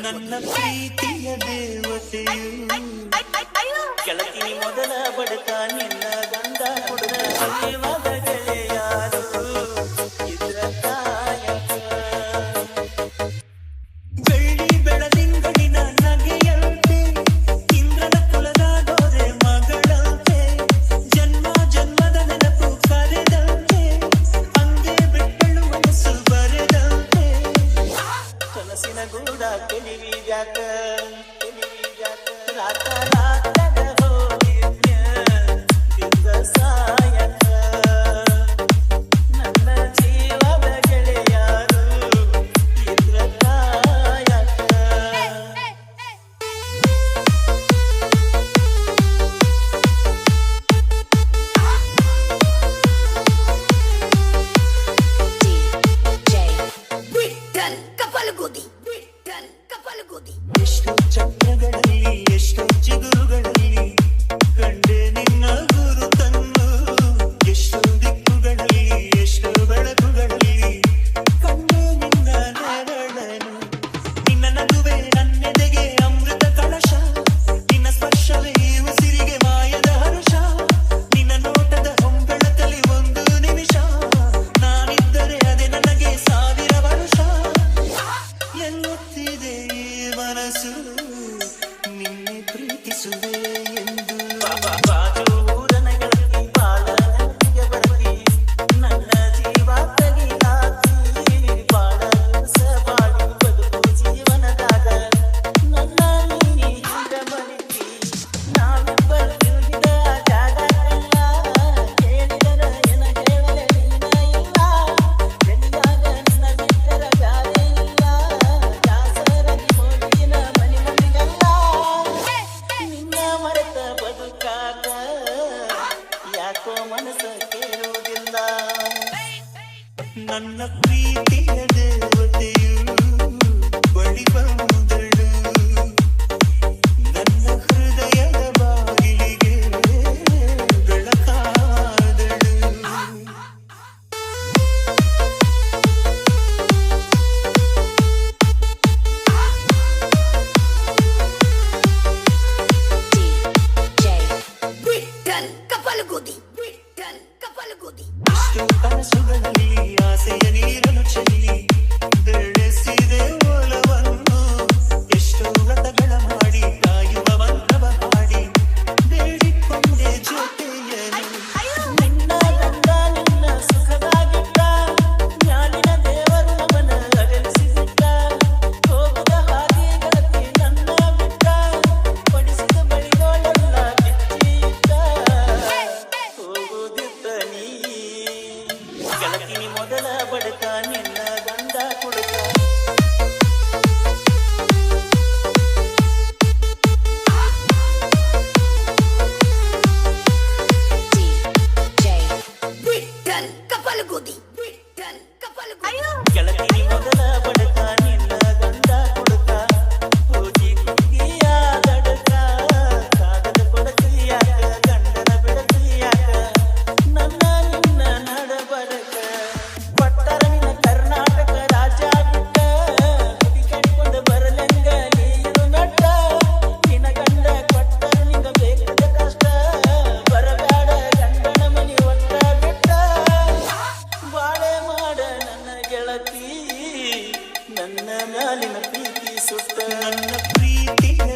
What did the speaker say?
ನನ್ನ ಪ್ರೀತಿಯ ದೇವತೆಯು ಗೆಳತಿ ಮೊದಲ ಬಡಕ ನಿನ್ನ ಗಂಡ ಹುಡುಗ ದೇವದ ಗೆಳೆಯಾರು ಇದ್ರ ಕಾಯಕ ಬೆಳ್ಳಿ ಬೆಳದಿಂಗಳಿನ ನಗೆಯಂತೆ ಇಂದ್ರನ ಕುಲದ ದೊರೆ ಮಗಳಂತೆ ಜನ್ಮ ಜನ್ಮದ ನೆನಪು ಕರೆದಂತೆ ಹಂಗೆ ಬಿಟ್ಟಳು ಮನಸ್ಸು ಬರೆದಂತೆ ಕನಸಿನ ಗೂಡ ಕೆಲಿವಿಗಾಕ ರಾತ ರಾತದ ಹೋಗಿದ್ಯ ಸಾಯಕ ನನ್ನ ಜೀವದ ಗೆಳೆಯಾರು ಇದ್ರ ಕಾಯಕ ವಿಠಲ್ ಕಪಾಲಗೋದಿ ವಿಠಲ್ ಕಪಾಲಗೋದಿ ಎಷ್ಟು ಚಕ್ರಗಳಲ್ಲಿ ಎಷ್ಟು ಚಿಗುರುಗಳಲ್ಲಿ ಕಂಡೆ ನಿನ್ನ ಗುರುತನ್ನು ಎಷ್ಟು ದಿಕ್ಕುಗಳಲ್ಲಿ ಎಷ್ಟು ಬೆಳಕುಗಳಲ್ಲಿ ಕಂಡೆ ನಿನ್ನ ನೆರಳನು ನಿನ್ನ ನಗುವೆ ನನ್ನೆದೆಗೆ ಅಮೃತ ಕಳಶ ನಿನ್ನ ಸ್ಪರ್ಶವೇ ಉಸಿರಿಗೆ ಮಾಯದ ಹರ್ಷ ನಿನ್ನ ನೋಟದ ಹೊಂಬೆಳಕಲ್ಲಿ ಒಂದು ನಿಮಿಷ ನಾನಿದ್ದರೆ ಅದೇ ನನಗೆ ಸಾವಿರ ವರ್ಷ ಎನ್ನುತ್ತಿದೆ ಈ ಮನಸ್ಸು ನಿನ್ನೆ ಪ್ರೀತಿಸುವೆ ಎಂದು ಬಾಜು ಊರನ ಗೆಳತಿ ಬಾಳ ನಂಬಿಗೆ ಬರಲಿ ನನ್ನ ಜೀವ ತೆಗಿಲಾತಿ ಬಾಳ ಸವಾಡಿ ಬದುಕು ಜೀವನದಾಗ ನನ್ನ ನೀರ ಬಲಿತಿ ನಾವಿಬ್ಬರು ತಿರುಗಿದ ಜಾಗಲ್ಲ ಕೇಳಿದರ ಎನ ಕೇಳಲೆ ನೀನ ಇಲ್ಲ ಎಲ್ಲಿಯಾಗ ನಿನ್ನ ಬಿಟ್ಟರ ಗಾದೆ ಇಲ್ಲ ದಾಸರಗಿ ಹೋಗಿನ ಮನೆ ಮಂದಿಗಲ್ಲ ನಿನ್ನ ಮರೆತ ಬದುಕಾಗ ಯಾಕೋ ಮನಸ್ಸ ಕೇಳುವುದಿಲ್ಲ ನನ್ನ ಪ್ರೀತಿಯ ದೇವತೆಯು ಬಳಿ ಬಂದಳು ನನ್ನ ಹೃದಯದ ಬಾಗಿಲಿಗೆ ಬೆಳಕಾದಳು ವಿಠಲ್ ಕಪಾಲಗೋದಿ ವಿಠಲ್ ಕಪಾಲಗೋದಿ ಎಷ್ಟು ಕನಸುಗಳಲ್ಲಿ ಆಸೆಯ ನೀರನ್ನು ಚೆಲ್ಲಿ ಬೆಳೆಸಿದೆ ಒಲವನ್ನು ಎಷ್ಟು ವ್ರತಗಳ ಮಾಡಿ ಕಾಯುವ ಮಂತ್ರವ ಹಾಡಿ ಬೇಡಿಕೊಂಡೆ ಜೊತೆಯನು ನಿನ್ನ ಗಂಡ ನಿನ್ನ ಸುಖದಾಗಿಟ್ಟ ಜ್ಞಾನಿನ ದೇವರು ನಮ್ಮನ ಅಗಲಿಸಿಬಿಟ್ಟ ಹೋಗುವ ಹಾದಿ ಗೆಳತಿ ನನ್ನ ಬಿಟ್ಟ ಪಡಿಸಿದ ಬಳಿಗಳೆಲ್ಲ ಬಿಚ್ಚಿಟ್ಟ ಹೋಗುದಿದ್ದ ನೀ ಗೆಳತಿ ಮೊದಲ ಬಡಕ ನಿನ್ನ ಗಂಡ ಹುಡುಕ ವಿಠಲ್ ಕಪಾಲಗೋದಿ ವಿಠಲ್ ಕಪಾಲಗೋದಿ ಗೆಳತಿ ಮೊದಲ ಬಡಕ ನಿನ್ನ ಗಂಡ ಹುಡುಕ ಹೋಗಿ ಕುಗ್ಗಿಯ ದಡಕ ಕಾಗದ ಕೊಡತಿಯಾಕ ಗಂಡನ ಬಿಡತಿಯಾಕ ನನ್ನ ನಿನ್ನ ನಡಬರಕ ಕೊಟ್ಟರ ನಿನ್ನ ಕರ್ನಾಟಕ ರಾಜ್ಯ ಬಿಟ್ಟ ಗುಡಿ ಕಡಿಕೊಂಡು ಬರಲಂಗ ನೀರು ನಟ್ಟ ನಿನ್ನ ಗಂಡ ಕೊಟ್ಟರ ನಿಂಗ ಬೇಕಾದ ಕಷ್ಟ ಬರಬೇಡ ಗಂಡನ ಮನಿ ಒಟ್ಟ ಬಿಟ್ಟ ಬಾಳೆ ಮಾಡ ನನ್ನ ಗೆಳತಿ ನನ್ನ ಮ್ಯಾಲಿನ ಪ್ರೀತಿ ಸುತ್ತ ನನ್ನ ಪ್ರೀತಿಯ